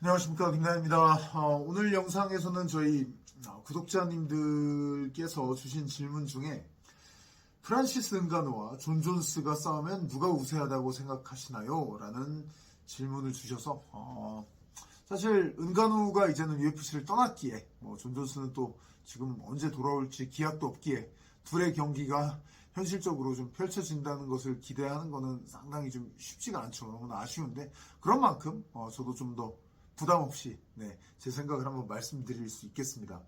안녕하십니까, 김나입니다. 오늘 영상에서는 저희 구독자님들께서 주신 질문 중에 프란시스 은가노와 존 존스가 싸우면 누가 우세하다고 생각하시나요? 라는 질문을 주셔서 사실 은가노가 이제는 UFC를 떠났기에 존 존스는 또 지금 언제 돌아올지 기약도 없기에 둘의 경기가 현실적으로 좀 펼쳐진다는 것을 기대하는 것은 상당히 좀 쉽지가 않죠. 너무나 아쉬운데 그런 만큼 저도 좀 더 부담 없이 제 생각을 한번 말씀드릴 수 있겠습니다.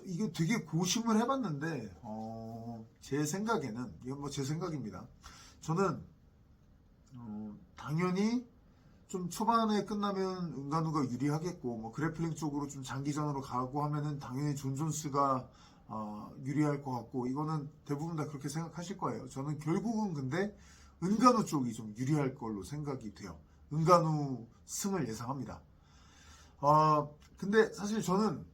이게 되게 고심을 해봤는데 제 생각에는 이건 제 생각입니다. 저는 당연히 좀 초반에 끝나면 은간우가 유리하겠고 그래플링 쪽으로 좀 장기전으로 가고 하면은 당연히 존 존스가 유리할 것 같고 이거는 대부분 다 그렇게 생각하실 거예요. 저는 결국은 근데 은간우 쪽이 좀 유리할 걸로 생각이 돼요. 은간우 승을 예상합니다. 근데 사실 저는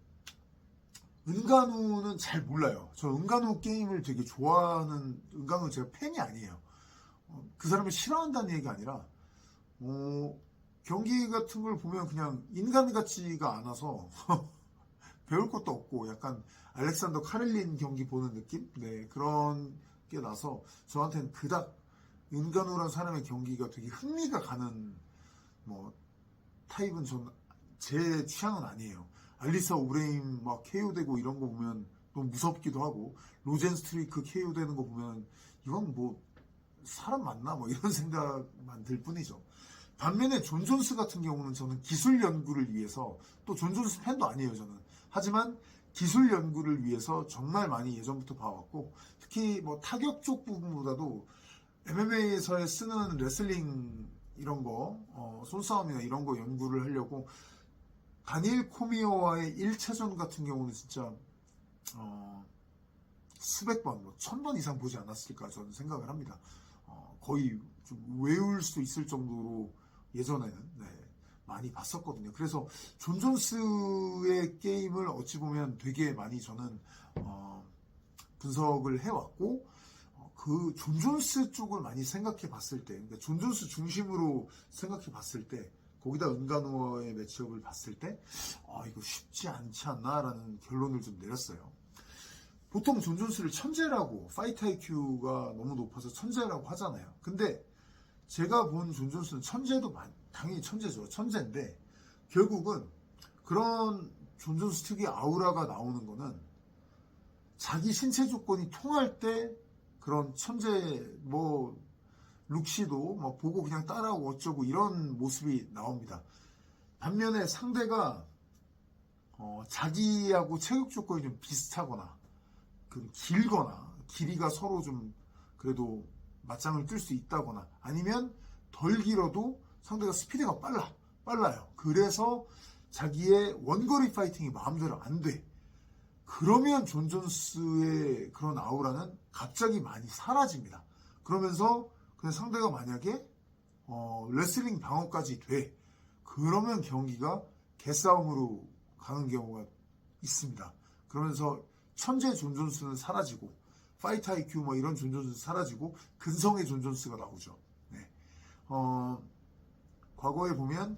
은간우는 잘 몰라요. 저 은간우 게임을 되게 좋아하는, 은간우 제가 팬이 아니에요. 그 사람을 싫어한다는 얘기가 아니라 경기 같은 걸 보면 그냥 인간 같지가 않아서 배울 것도 없고 약간 알렉산더 카렐린 경기 보는 느낌? 네, 그런 게 나서 저한테는 그닥 은간우라는 사람의 경기가 되게 흥미가 가는 타입은 제 취향은 아니에요. 알리사 오브레인 막 KO 되고 이런 거 보면 너무 무섭기도 하고 로젠 스트리크 KO 되는 거 보면 이건 사람 맞나 이런 생각만 들 뿐이죠. 반면에 존 존스 같은 경우는 저는 기술 연구를 위해서, 또 존 존스 팬도 아니에요 저는. 하지만 기술 연구를 위해서 정말 많이 예전부터 봐왔고, 특히 타격 쪽 부분보다도 MMA에서 쓰는 레슬링 이런 거, 손싸움이나 이런 거 연구를 하려고 다니엘 코미어와의 1차전 같은 경우는 진짜 수백 번, 1000번 이상 보지 않았을까 저는 생각을 합니다. 거의 좀 외울 수 있을 정도로 예전에는 많이 봤었거든요. 그래서 존 존스의 게임을 어찌 보면 되게 많이 저는 분석을 해왔고, 그 존 존스 쪽을 많이 생각해 봤을 때, 그러니까 존 존스 중심으로 생각해 봤을 때, 거기다 은간우와의 매치업을 봤을 때 이거 쉽지 않지 않나라는 결론을 좀 내렸어요. 보통 존 존스를 천재라고, 파이트 IQ가 너무 높아서 천재라고 하잖아요. 근데 제가 본 존 존스는 당연히 천재죠. 천재인데 결국은 그런 존 존스 특유의 아우라가 나오는 거는 자기 신체 조건이 통할 때 그런 천재 룩시도 보고 그냥 따라하고 어쩌고 이런 모습이 나옵니다. 반면에 상대가 자기하고 체격 조건이 좀 비슷하거나 길거나 길이가 서로 좀 그래도 맞짱을 뜰 수 있다거나, 아니면 덜 길어도 상대가 스피드가 빨라요. 그래서 자기의 원거리 파이팅이 마음대로 안 돼. 그러면 존 존스의 그런 아우라는 갑자기 많이 사라집니다. 그러면서 그냥 상대가 만약에 레슬링 방어까지 돼, 그러면 경기가 개싸움으로 가는 경우가 있습니다. 그러면서 천재 존 존스는 사라지고 파이트 IQ 이런 존 존스는 사라지고 근성의 존 존스가 나오죠. 과거에 보면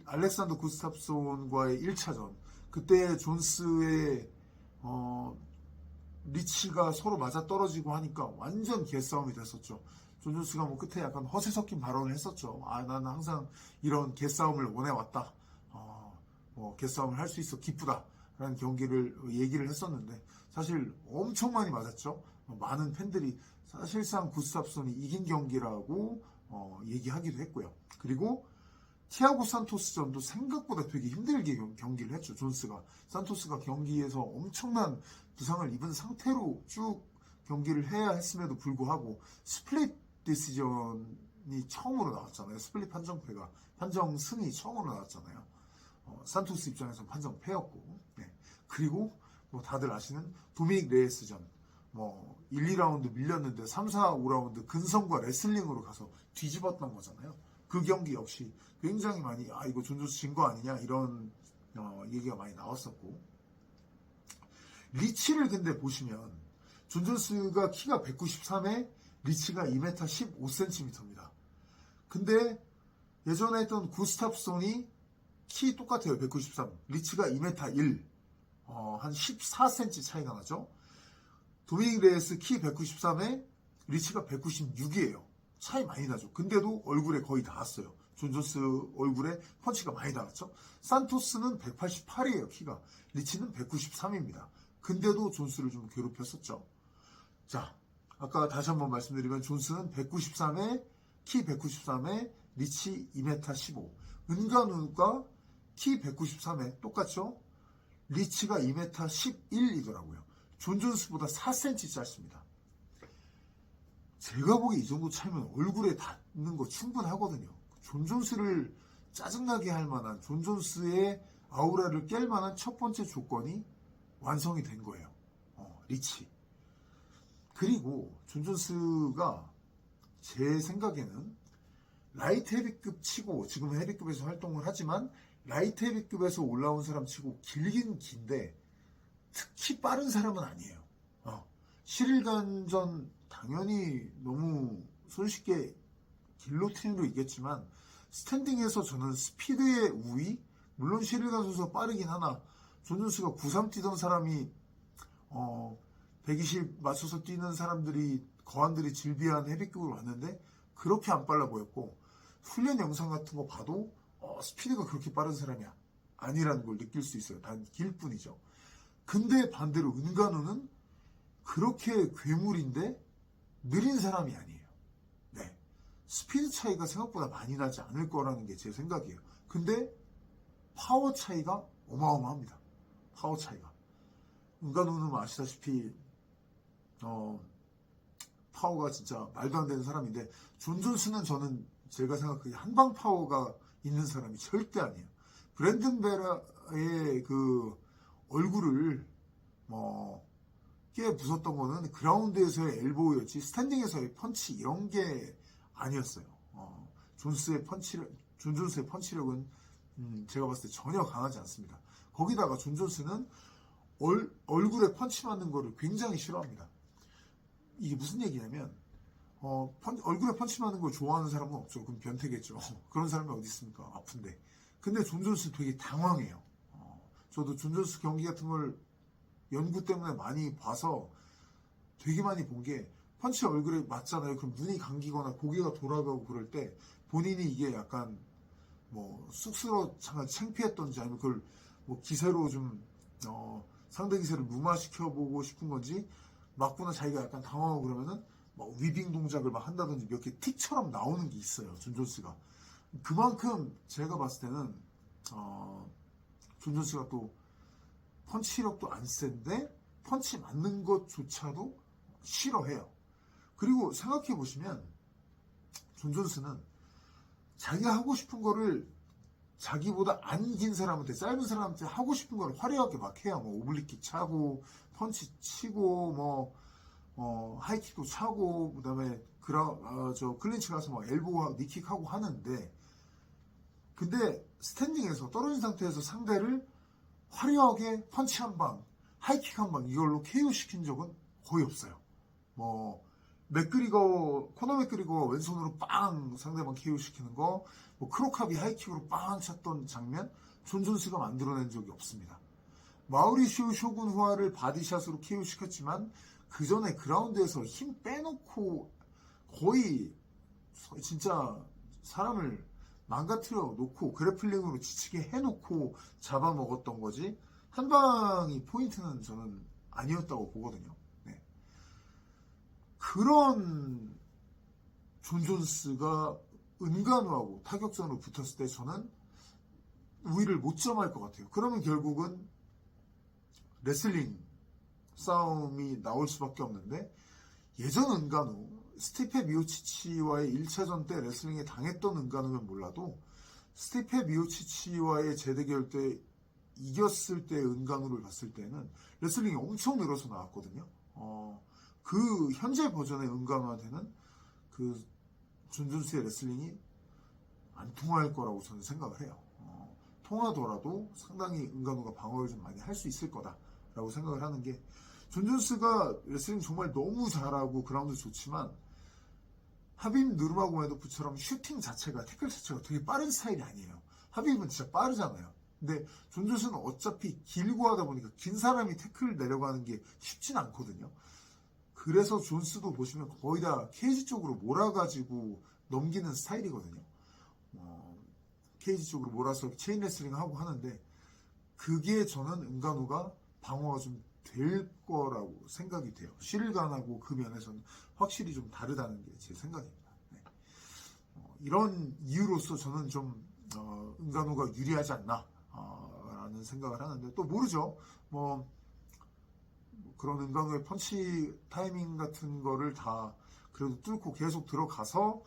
알렉산더 구스탑손과의 1차전, 그때 존스의 리치가 서로 맞아떨어지고 하니까 완전 개싸움이 됐었죠. 존 존스가 끝에 약간 허세 섞인 발언을 했었죠. 나는 항상 이런 개싸움을 원해왔다. 개싸움을 할 수 있어 기쁘다 라는 경기를 얘기를 했었는데, 사실 엄청 많이 맞았죠. 많은 팬들이 사실상 구스탑손이 이긴 경기라고 얘기하기도 했고요. 그리고 티아고 산토스전도 생각보다 되게 힘들게 경기를 했죠. 존스가, 산토스가 경기에서 엄청난 부상을 입은 상태로 쭉 경기를 해야 했음에도 불구하고 스플릿 디시전이 처음으로 나왔잖아요. 스플릿 판정승이 처음으로 나왔잖아요. 산토스 입장에서 판정패였고, 그리고 다들 아시는 도미닉 레이스전, 1, 2라운드 밀렸는데 3, 4, 5라운드 근성과 레슬링으로 가서 뒤집었던 거잖아요. 그 경기 역시 굉장히 많이 이거 존 존스 진 거 아니냐 이런 얘기가 많이 나왔었고, 리치를 근데 보시면 존 존스가 키가 193에 리치가 2m 15cm입니다. 근데 예전에 했던 구스탑손이 키 똑같아요. 193. 리치가 2m 1. 한 14cm 차이가 나죠. 도미닉 레이스 키 193에 리치가 196이에요. 차이 많이 나죠. 근데도 얼굴에 거의 닿았어요. 존 존스 얼굴에 펀치가 많이 닿았죠. 산토스는 188이에요. 키가. 리치는 193입니다. 근데도 존스를 좀 괴롭혔었죠. 자, 아까 다시 한번 말씀드리면 존스는 193에 키 193에 리치 2m 15. 은간우가 키 193에 똑같죠. 리치가 2m 11이더라고요. 존 존스보다 4cm 짧습니다. 제가 보기에 이 정도 차이면 얼굴에 닿는 거 충분하거든요. 존 존스를 짜증나게 할 만한, 존 존스의 아우라를 깰 만한 첫 번째 조건이 완성이 된 거예요. 리치. 그리고 존 존스가 제 생각에는 라이트 헤비급 치고, 지금 헤비급에서 활동을 하지만 라이트 헤비급에서 올라온 사람 치고 길긴 긴데 특히 빠른 사람은 아니에요. 시릴간전 당연히 너무 손쉽게 길로틴으로 이겼지만 스탠딩에서 저는 스피드의 우위, 물론 시릴간 선수가 빠르긴 하나 존 존스가 93 뛰던 사람이 120 맞춰서 뛰는 사람들이 거한들이 질비한 헤비급으로 왔는데 그렇게 안 빨라 보였고, 훈련 영상 같은 거 봐도 스피드가 그렇게 빠른 사람이 아니라는 걸 느낄 수 있어요. 단 길 뿐이죠. 근데 반대로 은간우는 그렇게 괴물인데 느린 사람이 아니에요. 네. 스피드 차이가 생각보다 많이 나지 않을 거라는 게 제 생각이에요. 근데 파워 차이가 어마어마합니다. 파워 차이가. 은간우는 아시다시피 파워가 진짜 말도 안 되는 사람인데, 존 존스는 저는 제가 생각하기에 한방 파워가 있는 사람이 절대 아니에요. 브랜든 베라의 그 얼굴을 꽤 부쉈던 거는 그라운드에서의 엘보였지 스탠딩에서의 펀치 이런 게 아니었어요. 존 존스의 펀치력은 제가 봤을 때 전혀 강하지 않습니다. 거기다가 존 존스는 얼굴에 펀치 맞는 거를 굉장히 싫어합니다. 이게 무슨 얘기냐면 얼굴에 펀치 맞는 걸 좋아하는 사람은 없죠. 그럼 변태겠죠. 그런 사람이 어디 있습니까? 아픈데. 근데 존 존스 되게 당황해요. 저도 존 존스 경기 같은 걸 연구 때문에 많이 봐서 되게 많이 본 게, 펀치 얼굴에 맞잖아요. 그럼 눈이 감기거나 고개가 돌아가고 그럴 때 본인이 이게 약간 쑥스러워 창피했던지 아니면 그걸 기세로 좀 상대 기세를 무마시켜보고 싶은 건지 맞구나 자기가 약간 당황하고 그러면은 위빙 동작을 막 한다든지 몇 개 틱처럼 나오는 게 있어요. 존 존스가. 그만큼 제가 봤을 때는 존 존스가 또 펀치력도 안 센데 펀치 맞는 것조차도 싫어해요. 그리고 생각해 보시면 존 존스는 자기가 하고 싶은 거를 자기보다 안 긴 사람한테, 짧은 사람한테 하고 싶은 걸 화려하게 막 해요. 오블리킥 차고 펀치 치고 하이킥도 차고, 그 다음에 클린치 가서 엘보하고 니킥하고 하는데, 근데 스탠딩에서 떨어진 상태에서 상대를 화려하게 펀치 한 방, 하이킥 한 방 이걸로 KO 시킨 적은 거의 없어요. 코너 맥그리거 왼손으로 빵 상대방 KO 시키는 거, 크로캅이 하이킥으로 빵 쳤던 장면 존 존스가 만들어낸 적이 없습니다. 마우리시오 쇼군 후아를 바디샷으로 KO 시켰지만 그 전에 그라운드에서 힘 빼놓고 거의 진짜 사람을 망가뜨려 놓고 그래플링으로 지치게 해놓고 잡아먹었던 거지, 한 방이 포인트는 저는 아니었다고 보거든요. 네. 그런 존 존스가 은간우하고 타격전으로 붙었을 때 저는 우위를 못 점할 것 같아요. 그러면 결국은 레슬링 싸움이 나올 수밖에 없는데, 예전 은간우, 스티페 미오치치와의 1차전 때 레슬링에 당했던 은간우면 몰라도 스티페 미오치치와의 재대결 때 이겼을 때 은간우를 봤을 때는 레슬링이 엄청 늘어서 나왔거든요. 그 현재 버전의 은간우한테는 그 존 존스의 레슬링이 안 통할 거라고 저는 생각을 해요. 통하더라도 상당히 은간우가 방어를 좀 많이 할 수 있을 거다라고 생각을 하는 게, 존 존스가 레슬링 정말 너무 잘하고 그라운드 좋지만 하빈 누르마고메도프처럼 슈팅 자체가, 태클 자체가 되게 빠른 스타일이 아니에요. 하빕은 진짜 빠르잖아요. 근데 존 존스는 어차피 길고 하다 보니까 긴 사람이 태클 내려가는 게 쉽진 않거든요. 그래서 존스도 보시면 거의 다 케이지 쪽으로 몰아가지고 넘기는 스타일이거든요. 케이지 쪽으로 몰아서 체인 레슬링 하고 하는데 그게 저는 은간우가 방어가 좀 될 거라고 생각이 돼요. 실간하고 그 면에서는 확실히 좀 다르다는 게 제 생각입니다. 네. 이런 이유로서 저는 좀 은간우가 유리하지 않나 라는 생각을 하는데 또 모르죠. 뭐 그런 은간우의 펀치 타이밍 같은 거를 다 그래도 뚫고 계속 들어가서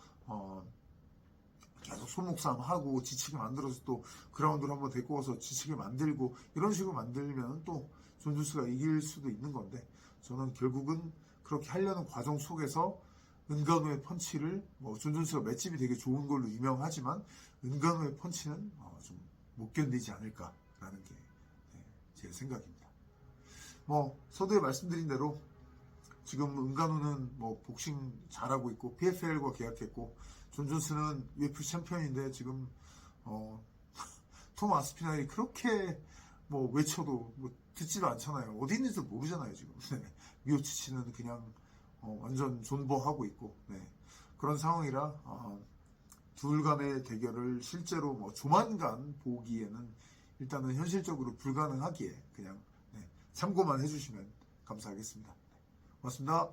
계속 손목싸움 하고 지치게 만들어서 또 그라운드로 한번 데리고 와서 지치게 만들고 이런 식으로 만들면 또 존 존스가 이길 수도 있는 건데 저는 결국은 그렇게 하려는 과정 속에서 은간우의 펀치를 존 존스가 맷집이 되게 좋은 걸로 유명하지만 은간우의 펀치는 좀 못 견디지 않을까라는 게 제 생각입니다. 서두에 말씀드린 대로 지금 은간우는 복싱 잘하고 있고 PFL과 계약했고 존 존스는 UFC 챔피언인데 지금 톰 아스피날이 그렇게 외쳐도 듣지도 않잖아요. 어디 있는지도 모르잖아요 지금. 미오치치는 그냥 완전 존버하고 있고 그런 상황이라 둘 간의 대결을 실제로 조만간 보기에는 일단은 현실적으로 불가능하기에 그냥 참고만 해주시면 감사하겠습니다. 고맙습니다.